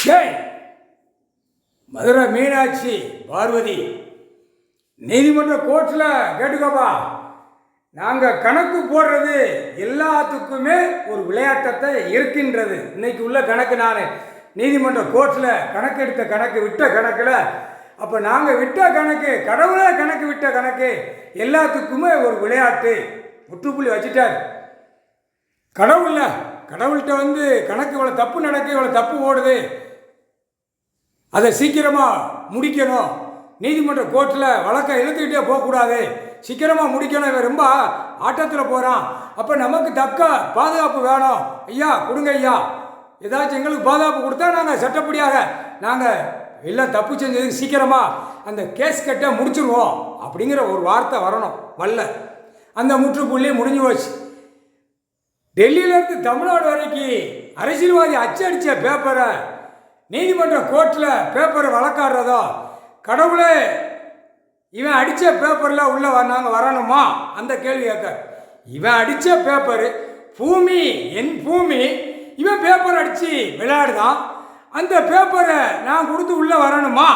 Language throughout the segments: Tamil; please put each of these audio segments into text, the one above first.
டேய் மதுரை மீனாட்சி பார்வதி நீதிமன்ற கோர்ட்டில் கேட்டுக்கோப்பா. நாங்கள் கணக்கு போடுறது எல்லாத்துக்குமே ஒரு விளையாட்டத்தை இருக்கின்றது. இன்னைக்கு உள்ள கணக்கு நான் நீதிமன்ற கோர்ட்டில் கணக்கு எடுத்த கணக்கு விட்ட கணக்கில் அப்போ நாங்கள் விட்ட கணக்கு கடவுளே கணக்கு விட்ட கணக்கு எல்லாத்துக்குமே ஒரு விளையாட்டு முற்றுப்புள்ளி வச்சுட்டார். கடவுள்கிட்ட கணக்கு இவ்வளோ தப்பு நடக்கு, இவ்வளோ தப்பு ஓடுது, அதை சீக்கிரமாக முடிக்கணும். நீதிமன்ற கோர்ட்டில் வழக்கை இழுத்துக்கிட்டே போகக்கூடாது, சீக்கிரமாக முடிக்கணும். இவன் ரொம்ப ஆட்டத்தில் போகிறான், அப்போ நமக்கு தக்க பாதுகாப்பு வேணும். ஐயா கொடுங்க ஐயா, ஏதாச்சும் எங்களுக்கு பாதுகாப்பு கொடுத்தா நாங்கள் சட்டப்படியாக நாங்கள் எல்லாம் தப்பு செஞ்சதுக்கு சீக்கிரமாக அந்த கேஸ் கட்ட முடிச்சிருவோம் அப்படிங்கிற ஒரு வார்த்தை வரணும். வரல, அந்த முற்றுப்புள்ளி முடிஞ்சு போச்சு. டெல்லியிலேருந்து தமிழ்நாடு வரைக்கும் அரசியல்வாதி அச்சடித்த பேப்பரை நீதிமன்ற கோர்ட்டில் பேப்பரை வழக்காடுறதோ, கடவுளே இவன் அடித்த பேப்பரில் உள்ள நாங்கள் வரணுமா அந்த கேள்வி கேட்க. இவன் அடித்த பேப்பரு பூமி, என் பூமி, இவன் பேப்பர் அடித்து விளையாடுதான், அந்த பேப்பரை நான் கொடுத்து உள்ளே வரணுமா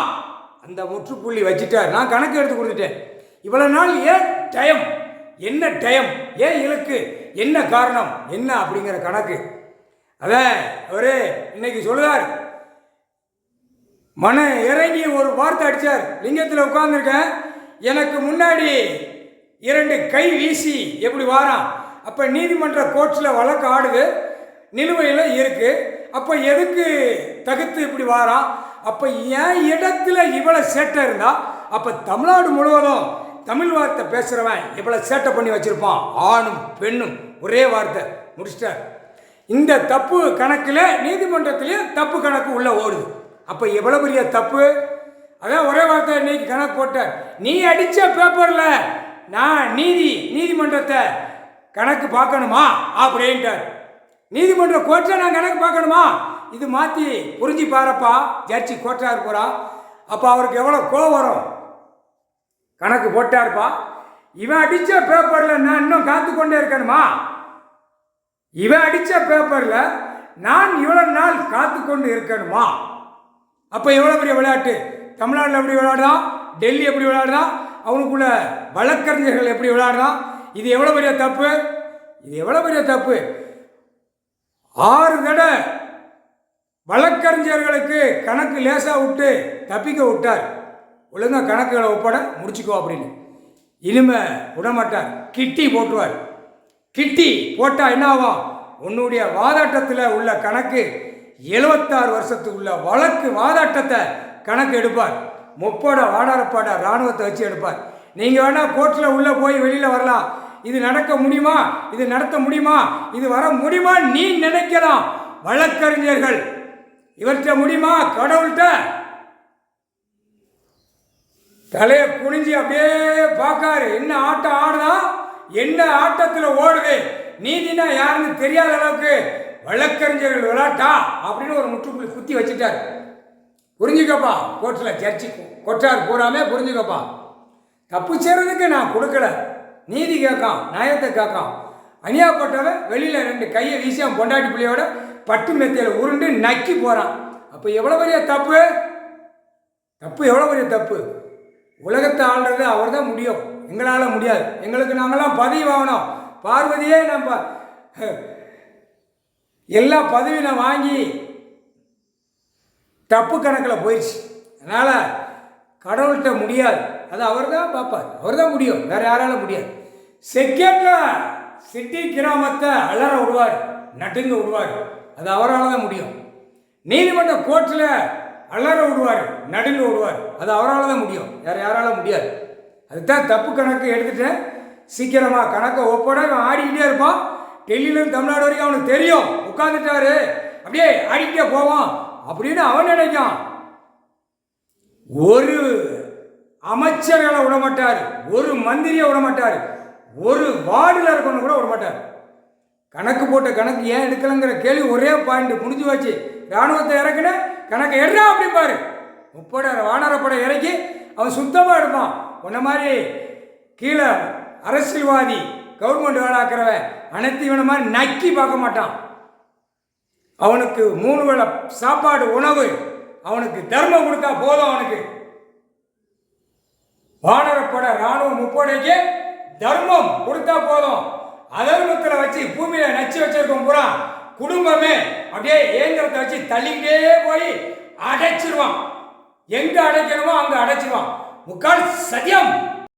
அந்த முற்றுப்புள்ளி வச்சுட்டார். நான் கணக்கு எடுத்து கொடுத்துட்டேன். இவ்வளோ நாள் ஏன் டைம், என்ன டைம், ஏன் இலக்கு, என்ன காரணம், என்ன அப்படிங்கிற கணக்கு. அதான் அவரு இன்னைக்கு சொல்லுவார். மன இறங்கி ஒரு வார்த்தை அடித்தார். லிங்கத்தில் உட்கார்ந்துருக்கேன், எனக்கு முன்னாடி 2 கை வீசி எப்படி வாரான். அப்போ நீதிமன்ற கோர்ட்டில் வழக்கு ஆடுது, நிலுவையில் இருக்குது. அப்போ எதுக்கு தகுத்து இப்படி வாரான். அப்போ என் இடத்துல இவ்வளோ சேட்டை இருந்தால் அப்போ தமிழ்நாடு முழுவதும் தமிழ் வார்த்தை பேசுகிறவன் இவ்வளோ சேட்டை பண்ணி வச்சுருப்பான். ஆணும் பெண்ணும் ஒரே வார்த்தை முடிச்சிட்டார். இந்த தப்பு கணக்கில் நீதிமன்றத்திலேயே தப்பு கணக்கு உள்ளே ஓடுது. அப்போ எவ்வளோ பெரிய தப்பு. அதான் ஒரே வார்த்தை இன்னைக்கு கணக்கு போட்ட. நீ அடித்த பேப்பரில் நான் நீதிமன்றத்தை கணக்கு பார்க்கணுமா அப்படின்ட்டார். நீதிமன்ற கோர்ட்டில் நான் கணக்கு பார்க்கணுமா, இது மாற்றி புரிஞ்சு பாருப்பா ஜட்ஜி கோர்ட்டார் போகிறா. அப்போ அவருக்கு எவ்வளோ கோவம் வரும். கணக்கு போட்டார்ப்பா, இவன் அடித்த பேப்பரில் நான் இன்னும் காத்து கொண்டே இருக்கணுமா, இவன் அடித்த பேப்பரில் நான் இவ்வளோ நாள் காத்து கொண்டு இருக்கணுமா. அப்போ எவ்வளோ பெரிய விளையாட்டு. தமிழ்நாட்டில் எப்படி விளையாடுறான், டெல்லி எப்படி விளையாடுறான், அவனுக்குள்ள வழக்கறிஞர்கள் எப்படி விளையாடுறான். இது எவ்வளோ பெரிய தப்பு, இது எவ்வளோ பெரிய தப்பு. 6 தடவை வழக்கறிஞர்களுக்கு கணக்கு லேசாக விட்டு தப்பிக்க விட்டார். ஒழுங்காக கணக்குகளை ஒப்பட முடிச்சுக்கோ அப்படின்னு. இனிமே விடமாட்டார், கிட்டி போட்டுவார். கிட்டி போட்டால் என்ன ஆகும், உன்னுடைய வாதாட்டத்தில் உள்ள கணக்கு 76 வருஷத்துக்கு உள்ள வழக்கு வாதாட்டத்தை கணக்கு எடுப்பார். முப்பட வாடாரப்பாட இராணுவத்தை வச்சு எடுப்பார். நீங்கள் வேணால் கோர்ட்டில் உள்ளே போய் வெளியில் வரலாம், இது நடக்க முடியுமா, இது நடத்த முடியுமா, இது வர முடியுமா நீ நினைக்கலாம். வழக்கறிஞர்கள் இவர்கிட்ட முடியுமா, கடவுள்கிட்ட தலையை குனிஞ்சி அப்படியே பார்க்காரு. என்ன ஆட்டம் ஆடுதா, என்ன ஆட்டத்தில் ஓடுது, நீதினா யாருன்னு தெரியாத அளவுக்கு வழக்கறிஞர்கள் விளையாட்டா அப்படின்னு ஒரு முற்றுப்புள்ளி குத்தி வச்சுட்டார். புரிஞ்சுக்கப்பா, கோர்ட்டில் ஜட்ஜி கொட்டார் பூராமே புரிஞ்சுக்கப்பா. தப்பு செய்கிறதுக்கு நான் கொடுக்கல, நீதி கேட்கான், நியாயத்தை கேட்கான். அநியாயப்பட்டவன் வெளியில் 2 கையை வீசி அவன் பொண்டாட்டி பிள்ளையோட பட்டு மெத்தையில் உருண்டு நக்கி போகிறான். அப்போ எவ்வளோ பெரிய தப்பு, தப்பு எவ்வளோ பெரிய தப்பு. உலகத்தை ஆள்றது அவர் தான் முடியும், எங்களால் முடியாது. எங்களுக்கு நாங்களாம் பதவி வாங்கணும். பார்வதியே நம்ம எல்லா பதவியும் வாங்கி தப்பு கணக்கில் போயிடுச்சு. அதனால் கடவுள்கிட்ட முடியாது, அது அவர் தான் பார்ப்பார், அவர் தான் முடியும், வேறு யாராலும் முடியாது. செகண்டில் சிட்டி கிராமத்தை அலற விடுவார், நட்டுங்க விடுவார், அது அவரால் தான் முடியும். நீதிமன்ற கோர்ட்டில் அலற விடுவார், நடுங்க விடுவார், அது அவரால் தான் முடியும், வேறு யாராலும் முடியாது. அதுதான் தப்பு கணக்கு எடுத்துட்டேன், சீக்கிரமாக கணக்கை ஒப்பட ஆடிக்கிட்டே இருப்பான். டெல்லியிலேருந்து தமிழ்நாடு வரைக்கும் அவனுக்கு தெரியும், உட்காந்துட்டாரு அப்படியே ஆடிக்கிட்டே போவான் அப்படின்னு அவன் நினைக்கான். ஒரு அமைச்சர்களை விடமாட்டார், ஒரு மந்திரியை விடமாட்டார், ஒரு வார்டில் இருக்கணும் கூட விடமாட்டார். கணக்கு போட்ட கணக்கு ஏன் எடுக்கலங்கிற கேள்வி ஒரே பாயிண்ட் முடிஞ்சு வச்சு. இராணுவத்தை இறக்குன கணக்கை எடுறா அப்படிம்பாரு. 30 வானரப்படை இறக்கி அவன் சுத்தமாக எடுப்பான். உன்ன மாதிரி கீழே அரசியல்வாதி கவர்மெண்ட் வேலை ஆக்கிறவன் அனைத்து இவன மாதிரி நக்கி பார்க்க மாட்டான். அவனுக்கு 3 வேளை சாப்பாடு உணவு, அவனுக்கு தர்மம் கொடுத்தா போதும். அவனுக்கு வானரப்படை இராணுவ முப்படைக்கு தர்மம் கொடுத்தா போதும். அதர்மத்தில் வச்சு பூமியில நச்சு வச்சிருக்கோம் பூரா குடும்பமே அப்படியே ஏந்திரத்தை வச்சு தள்ளிக்கிட்டே போய் அடைச்சிருவான். எங்க அடைக்கணுமோ அங்க அடைச்சிருவான். முக்கால் சத்தியம்.